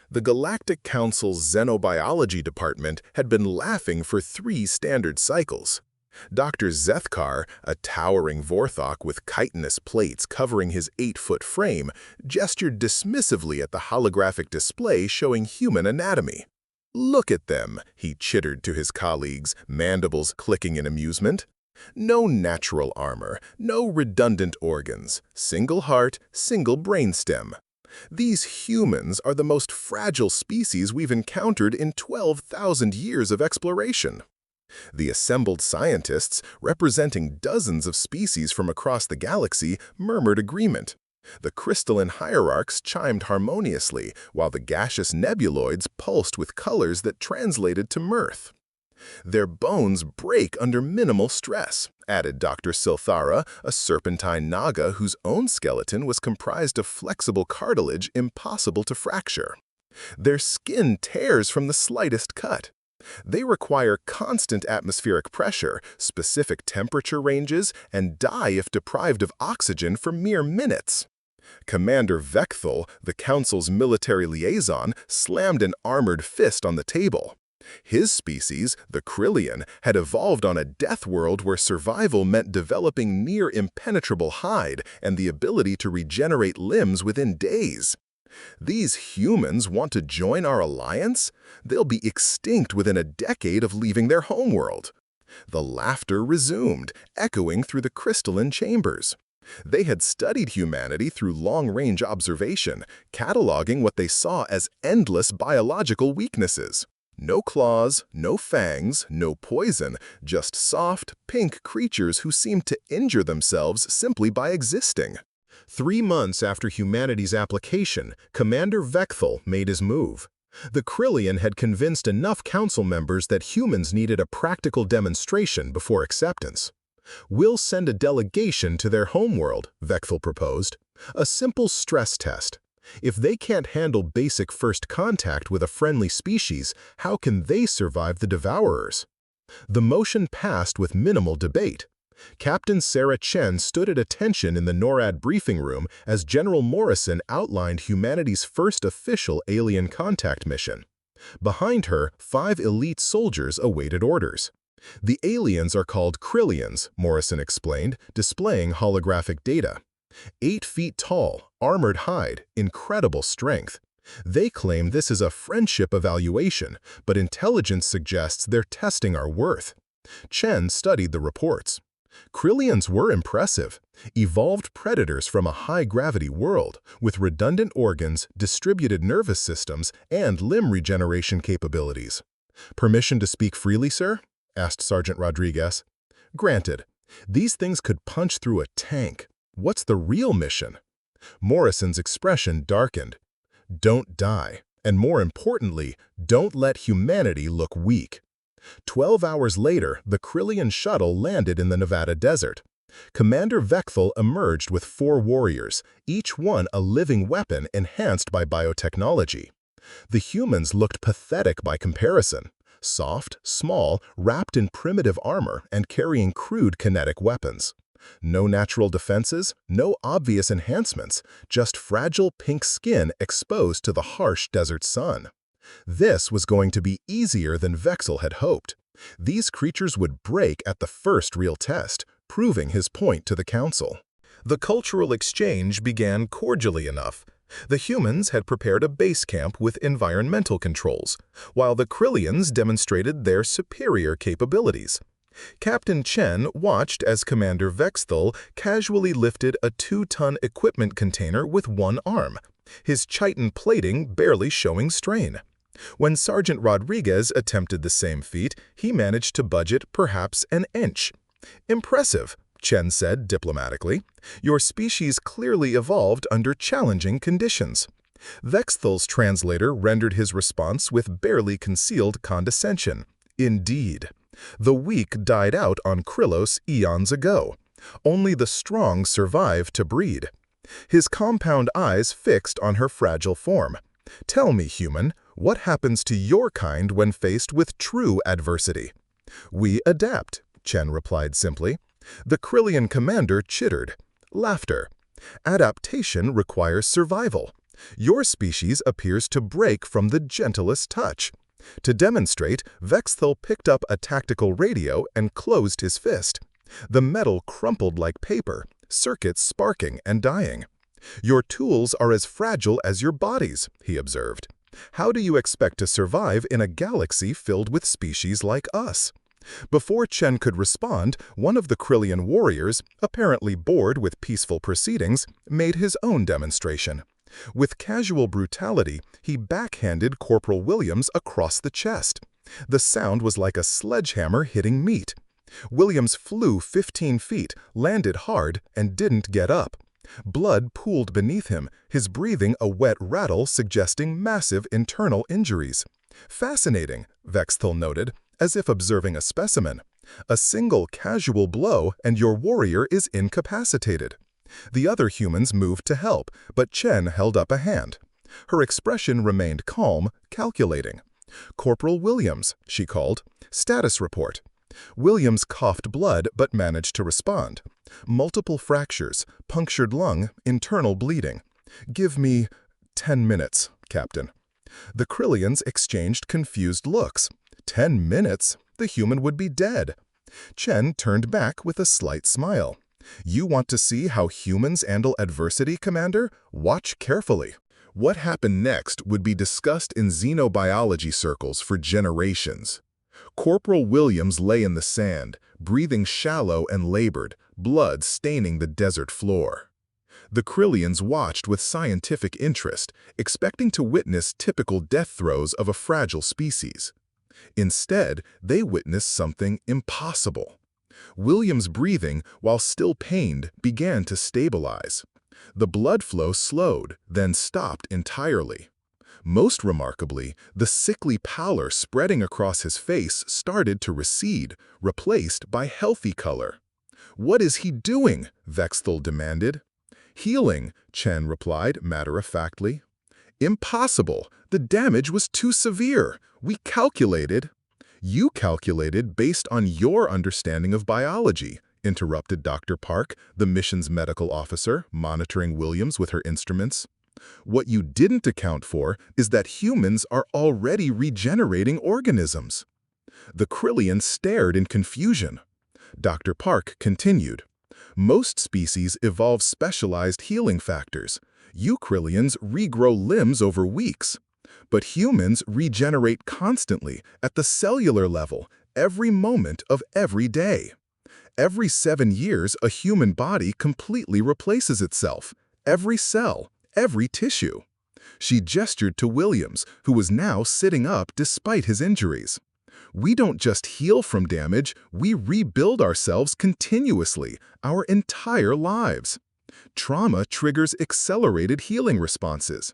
The Galactic Council's Xenobiology department had been laughing for 3 standard cycles. Dr. Zethkar, a towering Vorthok with chitinous plates covering his 8-foot frame, gestured dismissively at the holographic display showing human anatomy. "Look at them," he chittered to his colleagues, mandibles clicking in amusement. "No natural armor, no redundant organs, single heart, single brainstem. These humans are the most fragile species we've encountered in 12,000 years of exploration." The assembled scientists, representing dozens of species from across the galaxy, murmured agreement. The crystalline hierarchs chimed harmoniously, while the gaseous nebuloids pulsed with colors that translated to mirth. "Their bones break under minimal stress," added Dr. Silthara, a serpentine naga whose own skeleton was comprised of flexible cartilage impossible to fracture. "Their skin tears from the slightest cut. They require constant atmospheric pressure, specific temperature ranges, and die if deprived of oxygen for mere minutes." Commander Vekthal, the Council's military liaison, slammed an armored fist on the table. His species, the Krillian, had evolved on a death world where survival meant developing near impenetrable hide and the ability to regenerate limbs within days. "These humans want to join our alliance? They'll be extinct within a decade of leaving their homeworld." The laughter resumed, echoing through the crystalline chambers. They had studied humanity through long-range observation, cataloging what they saw as endless biological weaknesses. No claws, no fangs, no poison, just soft, pink creatures who seemed to injure themselves simply by existing. 3 months after humanity's application, Commander Vekthal made his move. The Krillian had convinced enough council members that humans needed a practical demonstration before acceptance. "We'll send a delegation to their homeworld," Vekthal proposed. "A simple stress test. If they can't handle basic first contact with a friendly species, how can they survive the devourers?" The motion passed with minimal debate. Captain Sarah Chen stood at attention in the NORAD briefing room as General Morrison outlined humanity's first official alien contact mission. Behind her, 5 elite soldiers awaited orders. "The aliens are called Krillians," Morrison explained, displaying holographic data. 8 feet tall, armored hide, incredible strength. They claim this is a friendship evaluation, but intelligence suggests they're testing our worth. Chen studied the reports. Krillians were impressive, evolved predators from a high-gravity world, with redundant organs, distributed nervous systems, and limb regeneration capabilities. "Permission to speak freely, sir?" asked Sergeant Rodriguez. "Granted. These things could punch through a tank. What's the real mission?" Morrison's expression darkened. "Don't die, and more importantly, don't let humanity look weak." 12 hours later, the Krillian shuttle landed in the Nevada desert. Commander Vekthal emerged with 4 warriors, each one a living weapon enhanced by biotechnology. The humans looked pathetic by comparison. Soft, small, wrapped in primitive armor and carrying crude kinetic weapons. No natural defenses, no obvious enhancements, just fragile pink skin exposed to the harsh desert sun. This was going to be easier than Vekthal had hoped. These creatures would break at the first real test, proving his point to the council. The cultural exchange began cordially enough. The humans had prepared a base camp with environmental controls, while the Krillians demonstrated their superior capabilities. Captain Chen watched as Commander Vekthal casually lifted a 2-ton equipment container with one arm, his chitin plating barely showing strain. When Sergeant Rodriguez attempted the same feat, he managed to budget perhaps an inch. "Impressive," Chen said diplomatically. "Your species clearly evolved under challenging conditions." Veksthal's translator rendered his response with barely concealed condescension. "Indeed. The weak died out on Krillos eons ago. Only the strong survive to breed." His compound eyes fixed on her fragile form. "Tell me, human, what happens to your kind when faced with true adversity?" "We adapt," Chen replied simply. The Krillian commander chittered. Laughter. "Adaptation requires survival. Your species appears to break from the gentlest touch. To demonstrate, Vexthel picked up a tactical radio and closed his fist. The metal crumpled like paper, circuits sparking and dying. Your tools are as fragile as your bodies, he observed. How do you expect to survive in a galaxy filled with species like us? Before Chen could respond, one of the Krillian warriors, apparently bored with peaceful proceedings, made his own demonstration. With casual brutality, he backhanded Corporal Williams across the chest. The sound was like a sledgehammer hitting meat. Williams flew 15 feet, landed hard, and didn't get up. Blood pooled beneath him, his breathing a wet rattle suggesting massive internal injuries. Fascinating, Vexthel noted, as if observing a specimen. A single casual blow and your warrior is incapacitated. The other humans moved to help, but Chen held up a hand. Her expression remained calm, calculating. "Corporal Williams," she called. "Status report." Williams coughed blood but managed to respond. "Multiple fractures, punctured lung, internal bleeding. Give me 10 minutes, Captain." The Krillians exchanged confused looks. 10 minutes? The human would be dead. Chen turned back with a slight smile. "You want to see how humans handle adversity, Commander? Watch carefully." What happened next would be discussed in xenobiology circles for generations. Corporal Williams lay in the sand, breathing shallow and labored, blood staining the desert floor. The Krillians watched with scientific interest, expecting to witness typical death throes of a fragile species. Instead, they witnessed something impossible. Williams' breathing, while still pained, began to stabilize. The blood flow slowed, then stopped entirely. Most remarkably, the sickly pallor spreading across his face started to recede, replaced by healthy color. "What is he doing?" Vexthel demanded. "Healing," Chen replied matter-of-factly. "Impossible! The damage was too severe. We calculated—" "You calculated based on your understanding of biology," interrupted Dr. Park, the mission's medical officer, monitoring Williams with her instruments. "What you didn't account for is that humans are already regenerating organisms." The Krillian stared in confusion. Dr. Park continued. "Most species evolve specialized healing factors. You Krillians regrow limbs over weeks. But humans regenerate constantly, at the cellular level, every moment of every day. Every 7 years, a human body completely replaces itself. Every cell, every tissue." She gestured to Williams, who was now sitting up despite his injuries. "We don't just heal from damage, we rebuild ourselves continuously, our entire lives. Trauma triggers accelerated healing responses.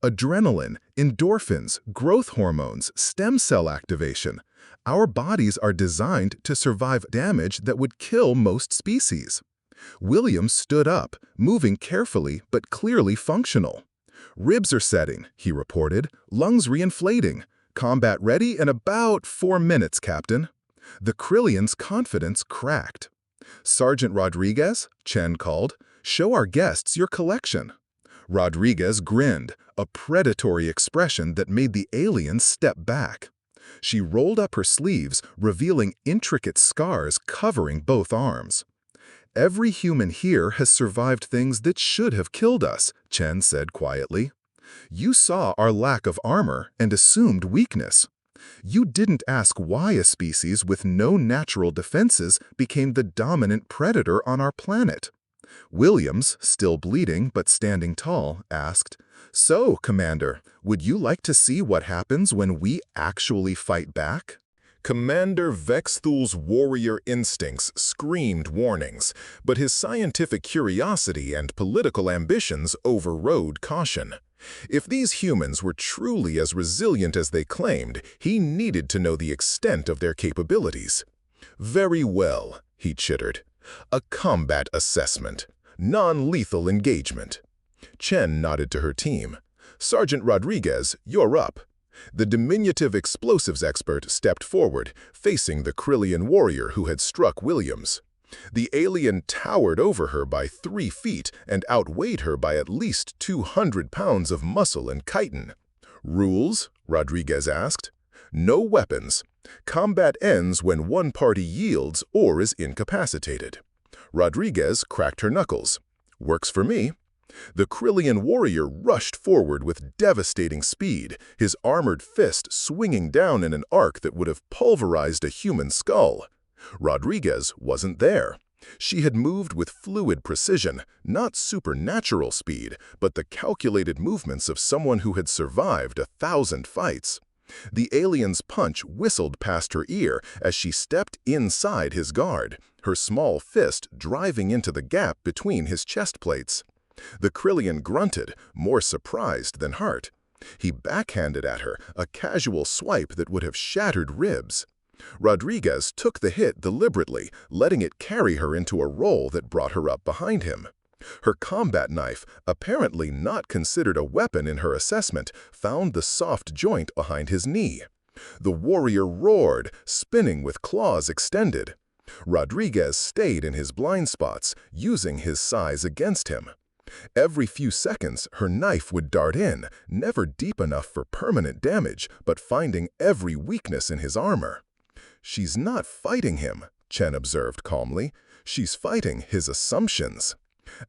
Adrenaline, endorphins, growth hormones, stem cell activation. Our bodies are designed to survive damage that would kill most species." Williams stood up, moving carefully but clearly functional. "Ribs are setting," he reported, "lungs reinflating. Combat ready in about 4 minutes, Captain." The Krillian's confidence cracked. "Sergeant Rodriguez," Chen called, "show our guests your collection." Rodriguez grinned, a predatory expression that made the aliens step back. She rolled up her sleeves, revealing intricate scars covering both arms. "Every human here has survived things that should have killed us," Chen said quietly. "You saw our lack of armor and assumed weakness. You didn't ask why a species with no natural defenses became the dominant predator on our planet." Williams, still bleeding but standing tall, asked, "So, Commander, would you like to see what happens when we actually fight back?" Commander Vexthel's warrior instincts screamed warnings, but his scientific curiosity and political ambitions overrode caution. If these humans were truly as resilient as they claimed, he needed to know the extent of their capabilities. "Very well," he chittered. "A combat assessment. Non-lethal engagement." Chen nodded to her team. "Sergeant Rodriguez, you're up." The diminutive explosives expert stepped forward, facing the Krillian warrior who had struck Williams. The alien towered over her by 3 feet and outweighed her by at least 200 pounds of muscle and chitin. "Rules?" Rodriguez asked. "No weapons. Combat ends when one party yields or is incapacitated." Rodriguez cracked her knuckles. "Works for me." The Krillian warrior rushed forward with devastating speed, his armored fist swinging down in an arc that would have pulverized a human skull. Rodriguez wasn't there. She had moved with fluid precision, not supernatural speed, but the calculated movements of someone who had survived 1,000 fights. The alien's punch whistled past her ear as she stepped inside his guard, her small fist driving into the gap between his chest plates. The Krillian grunted, more surprised than hurt. He backhanded at her, a casual swipe that would have shattered ribs. Rodriguez took the hit deliberately, letting it carry her into a roll that brought her up behind him. Her combat knife, apparently not considered a weapon in her assessment, found the soft joint behind his knee. The warrior roared, spinning with claws extended. Rodriguez stayed in his blind spots, using his size against him. Every few seconds, her knife would dart in, never deep enough for permanent damage, but finding every weakness in his armor. "She's not fighting him," Chen observed calmly. "She's fighting his assumptions."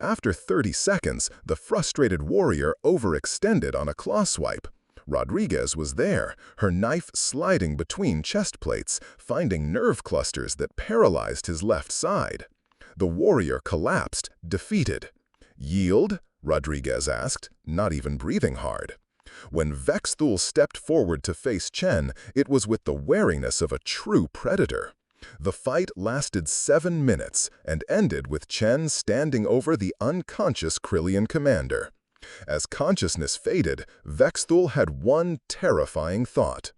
After 30 seconds, the frustrated warrior overextended on a claw swipe. Rodriguez was there, her knife sliding between chest plates, finding nerve clusters that paralyzed his left side. The warrior collapsed, defeated. "Yield?" Rodriguez asked, not even breathing hard. When Vexthul stepped forward to face Chen, it was with the wariness of a true predator. The fight lasted 7 minutes and ended with Chen standing over the unconscious Krillian commander. As consciousness faded, Vexthul had one terrifying thought.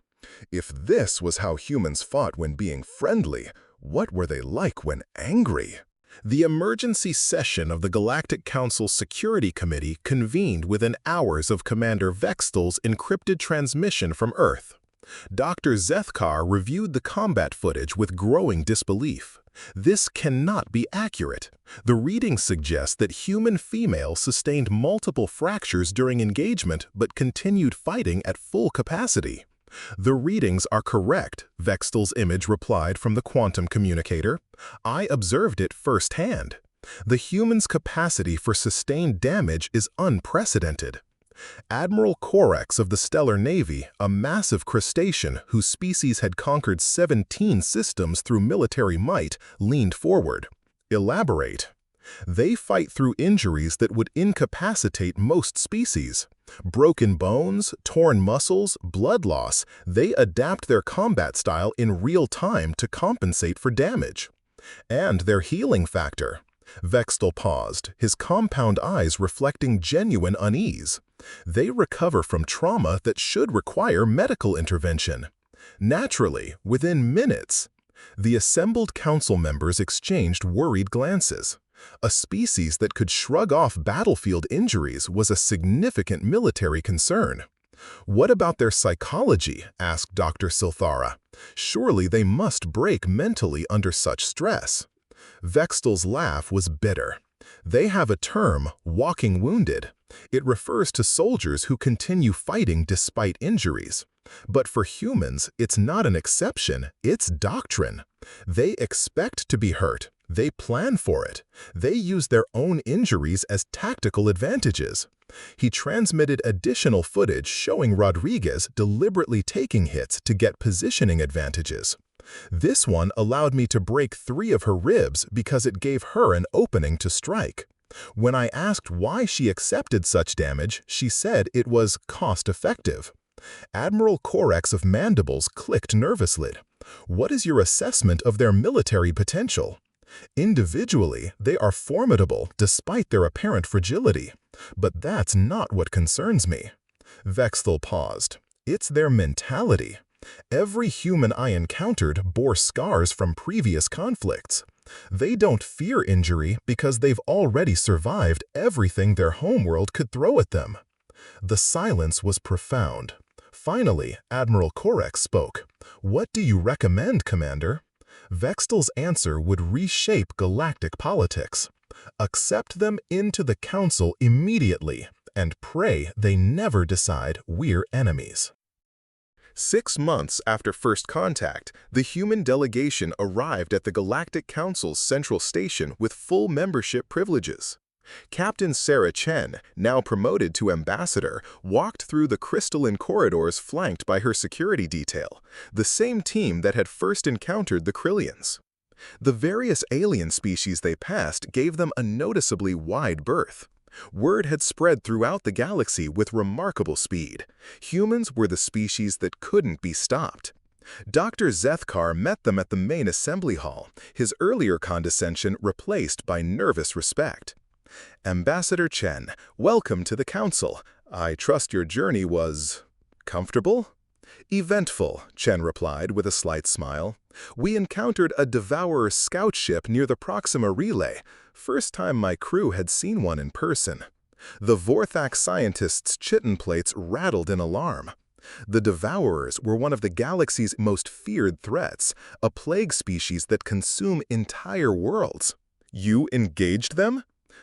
If this was how humans fought when being friendly, what were they like when angry? The emergency session of the Galactic Council Security Committee convened within hours of Commander Vexthul's encrypted transmission from Earth. Dr. Zethkar reviewed the combat footage with growing disbelief. This cannot be accurate. The readings suggest that human female sustained multiple fractures during engagement but continued fighting at full capacity. "The readings are correct," Vexthul's image replied from the quantum communicator. "I observed it firsthand. The human's capacity for sustained damage is unprecedented." Admiral Orcs of the Stellar Navy, a massive crustacean whose species had conquered 17 systems through military might, leaned forward. "Elaborate." "They fight through injuries that would incapacitate most species. Broken bones, torn muscles, blood loss, they adapt their combat style in real time to compensate for damage. And their healing factor." Vexthul paused, his compound eyes reflecting genuine unease. "They recover from trauma that should require medical intervention. Naturally, within minutes." The assembled council members exchanged worried glances. A species that could shrug off battlefield injuries was a significant military concern. "What about their psychology?" asked Dr. Silthara. "Surely they must break mentally under such stress." Vexthul's laugh was bitter. "They have a term, walking wounded. It refers to soldiers who continue fighting despite injuries. But for humans, it's not an exception, it's doctrine. They expect to be hurt. They plan for it. They use their own injuries as tactical advantages." He transmitted additional footage showing Rodriguez deliberately taking hits to get positioning advantages. "This one allowed me to break 3 of her ribs because it gave her an opening to strike. When I asked why she accepted such damage, she said it was cost-effective." Admiral Orcs of Mandibles clicked nervously. "What is your assessment of their military potential?" "Individually, they are formidable despite their apparent fragility. But that's not what concerns me." Vexthul paused. "It's their mentality. Every human I encountered bore scars from previous conflicts. They don't fear injury because they've already survived everything their homeworld could throw at them." The silence was profound. Finally, Admiral Orcs spoke. "What do you recommend, Commander?" Vextel's answer would reshape galactic politics. Accept them into the Council immediately, and pray they never decide we're enemies. 6 months after first contact, the human delegation arrived at the Galactic Council's central station with full membership privileges. Captain Sarah Chen, now promoted to ambassador, walked through the crystalline corridors flanked by her security detail, the same team that had first encountered the Krillians. The various alien species they passed gave them a noticeably wide berth. Word had spread throughout the galaxy with remarkable speed. Humans were the species that couldn't be stopped. Dr. Zethkar met them at the main assembly hall, his earlier condescension replaced by nervous respect. Ambassador Chen, welcome to the Council. I trust your journey was comfortable? Eventful, Chen replied with a slight smile. We encountered a Devourer scout ship near the Proxima Relay. First time my crew had seen one in person. The Vorthak scientists' chitin plates rattled in alarm. The Devourers were one of the galaxy's most feared threats, a plague species that consume entire worlds. You engaged them?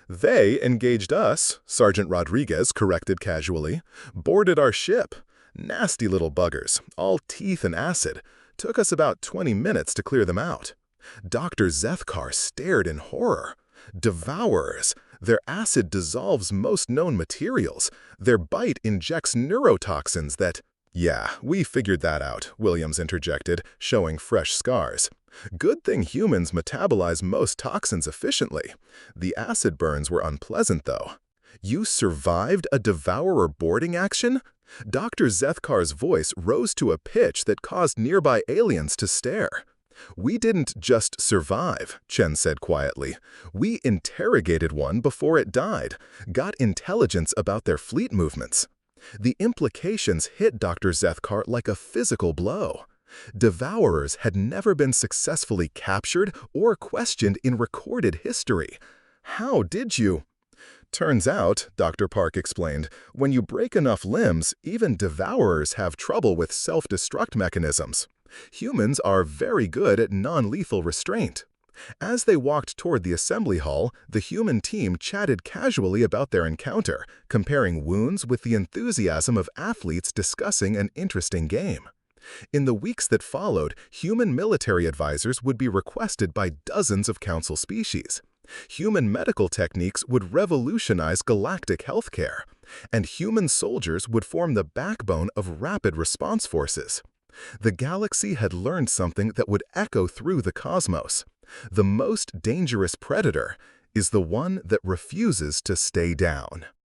They engaged us, Sergeant Rodriguez corrected casually. Boarded our ship. Nasty little buggers, all teeth and acid. Took us about 20 minutes to clear them out. Dr. Zethkar stared in horror. Devourers. Their acid dissolves most known materials. Their bite injects neurotoxins that— Yeah, we figured that out, Williams interjected, showing fresh scars. Good thing humans metabolize most toxins efficiently. The acid burns were unpleasant, though. You survived a Devourer boarding action? Dr. Zethkar's voice rose to a pitch that caused nearby aliens to stare. We didn't just survive, Chen said quietly. We interrogated one before it died, got intelligence about their fleet movements. The implications hit Dr. Zethkar like a physical blow. Devourers had never been successfully captured or questioned in recorded history. How did you? Turns out, Dr. Park explained, when you break enough limbs, even Devourers have trouble with self-destruct mechanisms. Humans are very good at non-lethal restraint. As they walked toward the assembly hall, the human team chatted casually about their encounter, comparing wounds with the enthusiasm of athletes discussing an interesting game. In the weeks that followed, human military advisors would be requested by dozens of Council species. Human medical techniques would revolutionize galactic healthcare, and human soldiers would form the backbone of rapid response forces. The galaxy had learned something that would echo through the cosmos. The most dangerous predator is the one that refuses to stay down.